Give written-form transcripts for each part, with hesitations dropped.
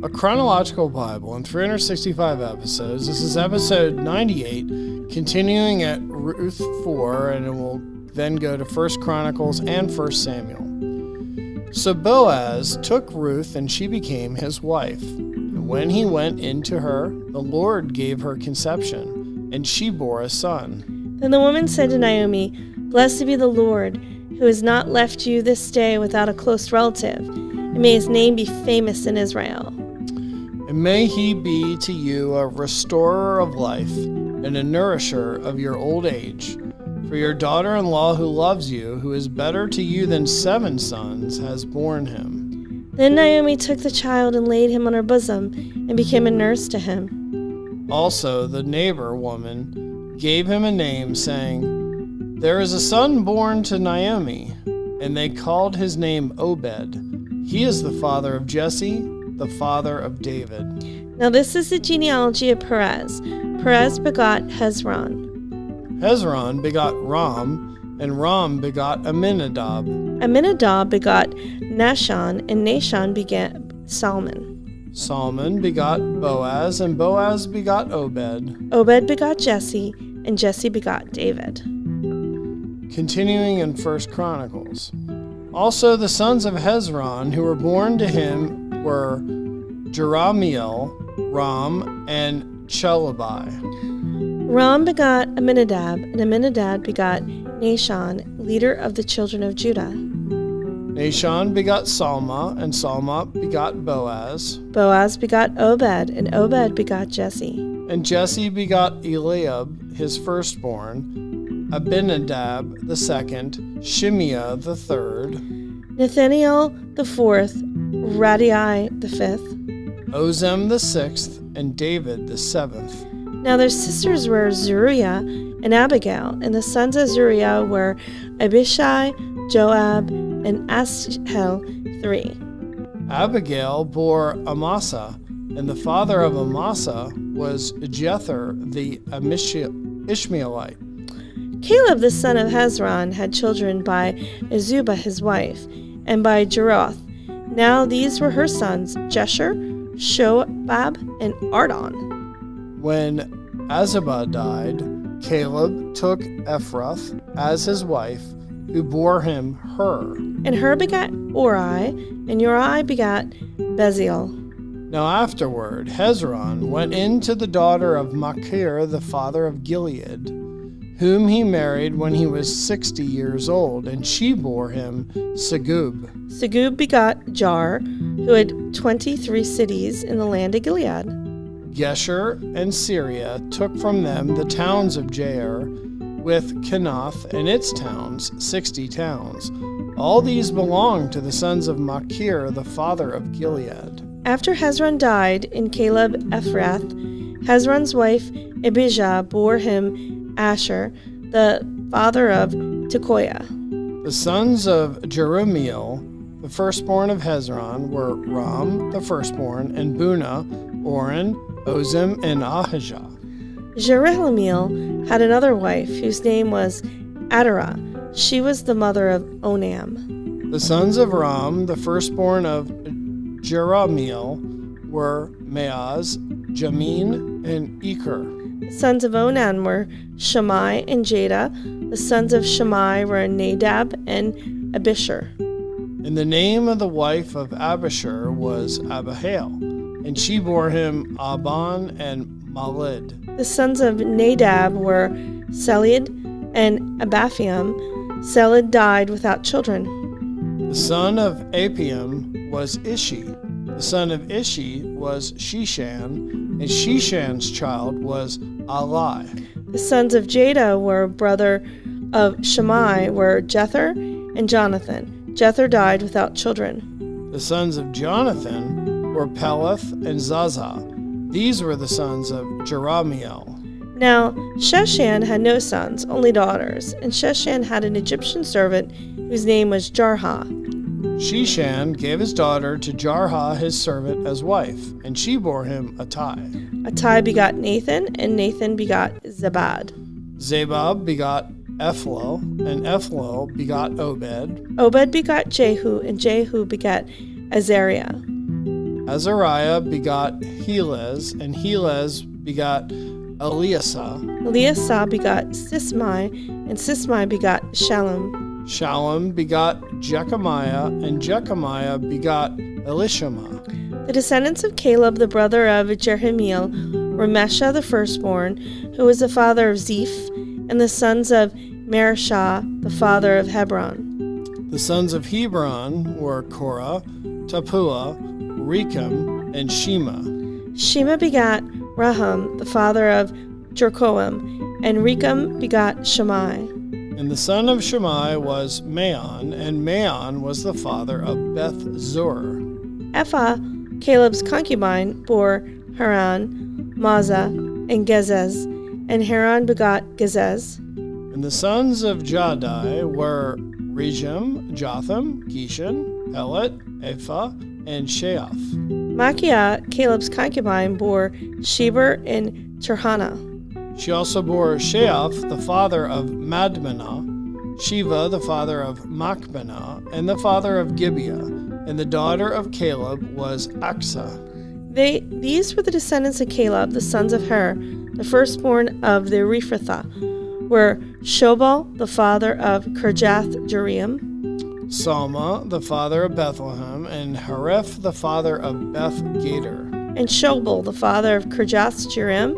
A chronological Bible in 365 episodes. This is episode 98, continuing at Ruth 4, and it will then go to 1 Chronicles and 1 Samuel. So Boaz took Ruth, and she became his wife. And when he went into her, the Lord gave her conception, and she bore a son. Then the woman said to Naomi, "Blessed be the Lord, who has not left you this day without a close relative, and may his name be famous in Israel. And may he be to you a restorer of life and a nourisher of your old age. For your daughter-in-law who loves you, who is better to you than 7 sons, has borne him." Then Naomi took the child and laid him on her bosom and became a nurse to him. Also the neighbor woman gave him a name, saying, "There is a son born to Naomi," and they called his name Obed. He is the father of Jesse, the father of David. Now this is the genealogy of Perez. Perez begot Hezron. Hezron begot Ram, and Ram begot Amminadab. Amminadab begot Nahshon, and Nahshon begat Salmon. Salmon begot Boaz, and Boaz begot Obed. Obed begot Jesse, and Jesse begot David. Continuing in 1 Chronicles. Also the sons of Hezron who were born to him were Jerahmeel, Ram, and Chelubai. Ram begot Amminadab, and Amminadab begot Nahshon, leader of the children of Judah. Nahshon begot Salma, and Salma begot Boaz. Boaz begot Obed, and Obed begot Jesse. And Jesse begot Eliab, his firstborn, Abinadab the second, Shimeah the third, Nathaniel the fourth, Radai the fifth, Ozem the sixth, and David the seventh. Now their sisters were Zeruiah and Abigail, and the sons of Zeruiah were Abishai, Joab, and Asahel 3. Abigail bore Amasa, and the father of Amasa was Jether the Ishmaelite. Caleb the son of Hezron had children by Azubah his wife, and by Jeroth. Now these were her sons, Jesher, Shobab, and Ardon. When Azubah died, Caleb took Ephrath as his wife, who bore him Hur. And Hur begat Uri, and Uri begat Bezalel. Now afterward Hezron went in to the daughter of Machir, the father of Gilead, whom he married when he was 60 years old, and she bore him Segub. Segub begot Jar, who had 23 cities in the land of Gilead. Gesher and Syria took from them the towns of Jair, with Kenath and its towns, 60 towns. All these belonged to the sons of Machir, the father of Gilead. After Hezron died in Caleb Ephrath, Hezron's wife Abijah bore him Asher, the father of Tekoa. The sons of Jerahmeel, the firstborn of Hezron, were Ram, the firstborn, and Bunah, Oren, Ozem, and Ahijah. Jerahmeel had another wife, whose name was Adarah. She was the mother of Onam. The sons of Ram, the firstborn of Jerahmeel, were Maaz, Jamin, and Eker. The sons of Onan were Shammai and Jada. The sons of Shammai were Nadab and Abishur. And the name of the wife of Abishur was Abihail, and she bore him Abon and Malid. The sons of Nadab were Seled and Abaphiam. Seled died without children. The son of Apiam was Ishi. The son of Ishi was Shishan, and Shishan's child was Ali. The sons of Jada were brother of Shammai were Jether and Jonathan. Jether died without children. The sons of Jonathan were Peleth and Zaza. These were the sons of Jerahmeel. Now Sheshan had no sons, only daughters, and Sheshan had an Egyptian servant whose name was Jarha. Shishan gave his daughter to Jarha his servant as wife, and she bore him Attai. Attai begot Nathan, and Nathan begot Zabad. Zabad begot Ephlel, and Ephlel begot Obed. Obed begot Jehu, and Jehu begot Azariah. Azariah begot Helez, and Helez begot Eliasah. Eliasah begot Sismai, and Sismai begot Shallum. Shallum begot Jechamiah, and Jechamiah begot Elishama. The descendants of Caleb, the brother of Jerahmeel, were Mesha the firstborn, who was the father of Zeph, and the sons of Marishah, the father of Hebron. The sons of Hebron were Korah, Tapua, Rechem, and Shema. Shema begot Raham, the father of Jerkoam, and Rechem begot Shammai. And the son of Shammai was Maon, and Maon was the father of Beth-zur. Ephah, Caleb's concubine, bore Haran, Mazah, and Gezez, and Haran begot Gezez. And the sons of Jadai were Regem, Jotham, Geshan, Pelet, Ephah, and Sheaf. Machia, Caleb's concubine, bore Sheber and Tirhana. She also bore Sheaf, the father of Madmenah, Shiva, the father of Machbenah, and the father of Gibeah, and the daughter of Caleb was Aksa. These were the descendants of Caleb, the sons of Hur, the firstborn of the Rephathah, were Shobal, the father of Kirjath-jearim, Salma, the father of Bethlehem, and Hareph, the father of Beth-gader. And Shobal, the father of Kirjath-jearim,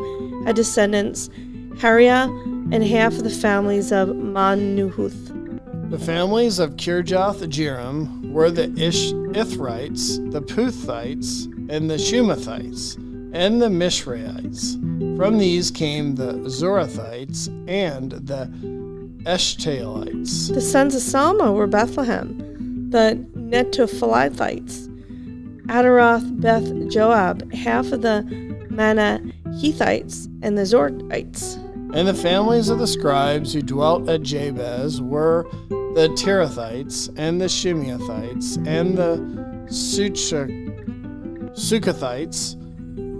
had descendants Hariah and half of the families of Manuhuth. The families of Kirjath-jearim were the Ithrites, the Puthites, and the Shumathites, and the Mishraites. From these came the Zorathites and the Eshtaolites. The sons of Salma were Bethlehem, the Netophalathites, Adaroth, Beth Joab, half of the Manahethites, and the Zorites. And the families of the scribes who dwelt at Jabez were the Tirathites, and the Shimeathites, and the Sukathites.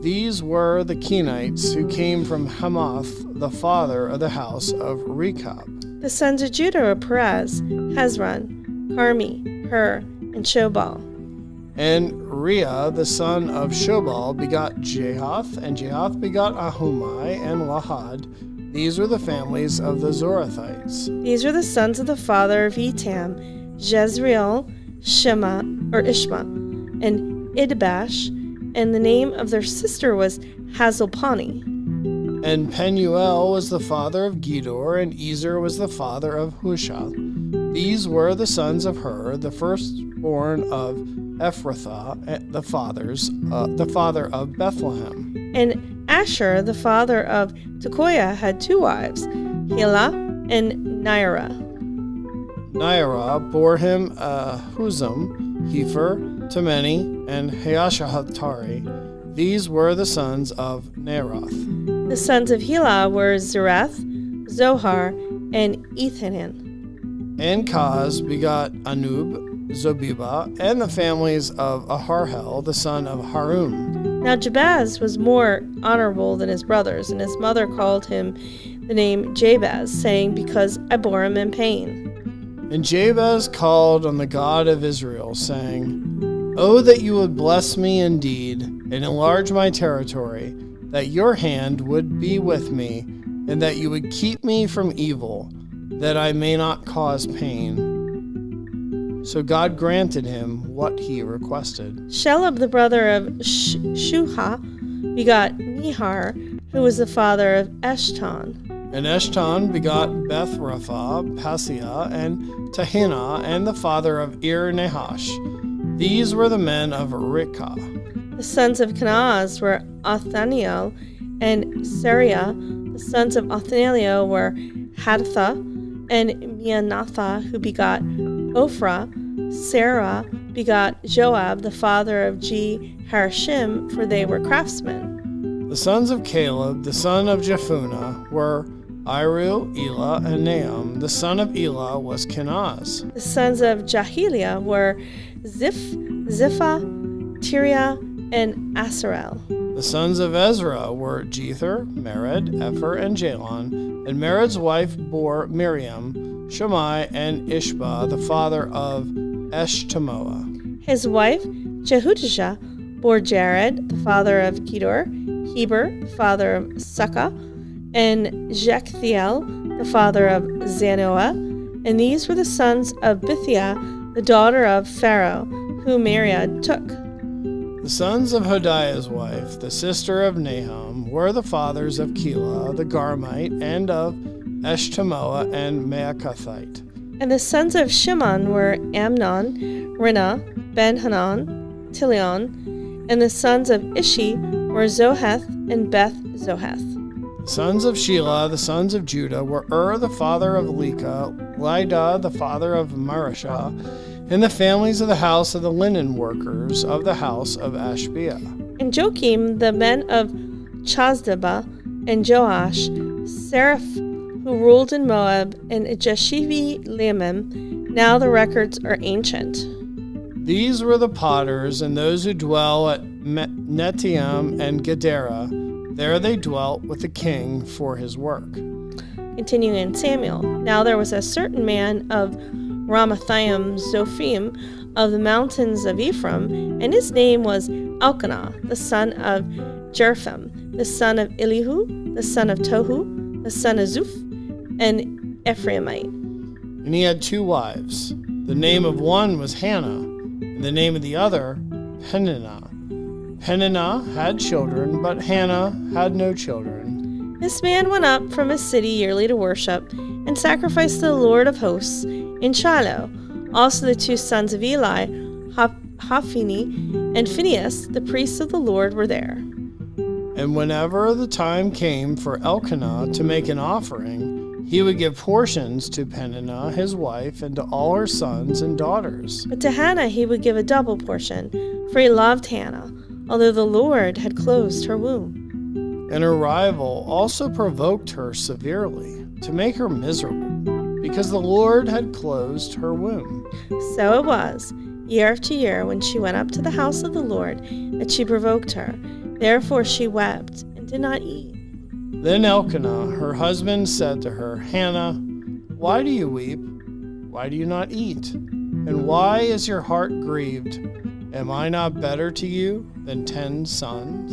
These were the Kenites who came from Hamath, the father of the house of Rechab. The sons of Judah were Perez, Hezron, Carmi, Hur, and Shobal. And Rhea, the son of Shobal, begot Jahath, and Jahath begot Ahumai and Lahad. These were the families of the Zorathites. These were the sons of the father of Etam, Jezreel, Ishma, and Idbash, and the name of their sister was Hazelpani. And Penuel was the father of Gedor, and Ezer was the father of Hushath. These were the sons of Hur, the firstborn of Ephrathah, the father of Bethlehem. And Asher, the father of Tekoa, had two wives, Helah and Nairah. Nairah bore him Huzam, Hefer, Temeni, and Haashahatari. These were the sons of Neroth. The sons of Helah were Zereth, Zohar, and Ethanan. And Kaz begot Anub, Zobeba, and the families of Aharhel, the son of Harum. Now Jabaz was more honorable than his brothers, and his mother called him the name Jabaz, saying, "Because I bore him in pain." And Jabez called on the God of Israel, saying, "Oh, that you would bless me indeed, and enlarge my territory, that your hand would be with me, and that you would keep me from evil, that I may not cause pain." So God granted him what he requested. Shelob, the brother of Shuha, begot Mihar, who was the father of Eshton. And Eshton begot Beth-Rapha, Paseah, and Tahina, and the father of Ir-Nahash. These were the men of Rikah. The sons of Kenaz were Othniel and Sariah. The sons of Othniel were Hadatha and Meonathah, who begot Ophrah. Sarah begot Joab, the father of Harashim, for they were craftsmen. The sons of Caleb, the son of Jephunneh, were Iru, Elah, and Nahum. The son of Elah was Kenaz. The sons of Jahiliah were Ziphah, Tiria, and Asarel. The sons of Ezra were Jether, Mered, Epher, and Jalon. And Mered's wife bore Miriam, Shammai, and Ishba, the father of Eshtemoa. His wife, Jehudijah, bore Jared, the father of Kedor, Heber, the father of Sukkah, and Jechthiel, the father of Zanoah. And these were the sons of Bithiah, the daughter of Pharaoh, whom Mariad took. The sons of Hodiah's wife, the sister of Nahum, were the fathers of Keilah, the Garmite, and of Eshtemoa and Maacathite. And the sons of Shimon were Amnon, Rinnah, Ben-Hanan, Tilion. And the sons of Ishi were Zoheth and Beth-Zoheth. The sons of Shelah, the sons of Judah, were the father of Leka, Lidah, the father of Marashah, and the families of the house of the linen workers of the house of Ashbiah. And Joachim, the men of Chazdeba, and Joash, Seraph, who ruled in Moab, and Jeshivi Leamim. Now the records are ancient. These were the potters, and those who dwell at Netaim and Gedera. There they dwelt with the king for his work. Continuing in Samuel. Now there was a certain man of Ramathaim Zophim of the mountains of Ephraim, and his name was Elkanah, the son of Jerphim, the son of Elihu, the son of Tohu, the son of Zuph, an Ephraimite. And he had 2 wives. The name of one was Hannah, and the name of the other Peninnah. Peninnah had children, but Hannah had no children. This man went up from his city yearly to worship, and sacrificed to the Lord of hosts in Shiloh. Also the 2 sons of Eli, Hophni and Phinehas, the priests of the Lord, were there. And whenever the time came for Elkanah to make an offering, he would give portions to Peninnah his wife and to all her sons and daughters. But to Hannah he would give a double portion, for he loved Hannah, although the Lord had closed her womb. And her rival also provoked her severely to make her miserable, because the Lord had closed her womb. So it was, year after year, when she went up to the house of the Lord, that she provoked her. Therefore she wept and did not eat. Then Elkanah, her husband, said to her, Hannah, why do you weep? Why do you not eat? And why is your heart grieved? Am I not better to you than 10 sons?